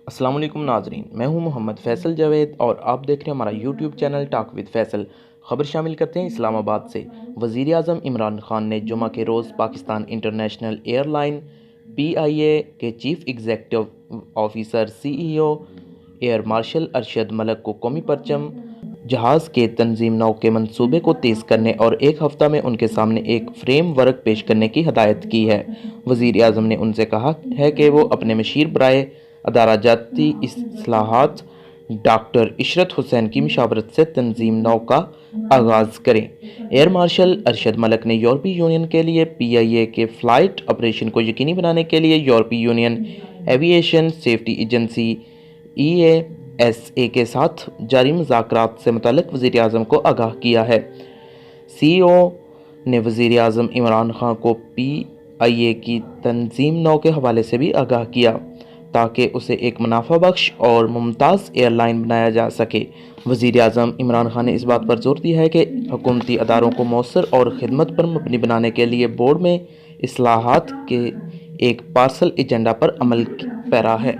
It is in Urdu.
السلام علیکم ناظرین، میں ہوں محمد فیصل جاوید اور آپ دیکھ رہے ہیں ہمارا YouTube channel talk with Faisal. خبر شامل کرتے ہیں اسلام آباد سے۔ وزیر اعظم عمران خان نے جمعہ کے روز Pakistan international airline PIA کے chief executive officer CEO air marshal Arshad Malik کو قومی پرچم جہاز کے تنظیم نو کے منصوبے کو تیز کرنے اور ایک ہفتہ میں ان کے سامنے ایک فریم ورک پیش کرنے کی ہدایت کی ہے۔ وزیر اعظم نے ان سے کہا ہے کہ وہ اپنے مشیر برائے ادارہ جاتی اصلاحات ڈاکٹر عشرت حسین کی مشاورت سے تنظیم نو کا آغاز کریں۔ ایئر مارشل ارشد ملک نے یورپی یونین کے لیے PIA کے فلائٹ آپریشن کو یقینی بنانے کے لیے یورپی union aviation safety agency EASA کے ساتھ جاری مذاکرات سے متعلق وزیر اعظم کو آگاہ کیا ہے۔ CEO نے وزیر اعظم عمران خان کو PIA کی تنظیم نو کے حوالے سے بھی آگاہ کیا تاکہ اسے ایک منافع بخش اور ممتاز ایئر لائن بنایا جا سکے۔ وزیر اعظم عمران خان نے اس بات پر زور دیا ہے کہ حکومتی اداروں کو مؤثر اور خدمت پر مبنی بنانے کے لیے بورڈ میں اصلاحات کے ایک پارسل ایجنڈا پر عمل پیرا ہے۔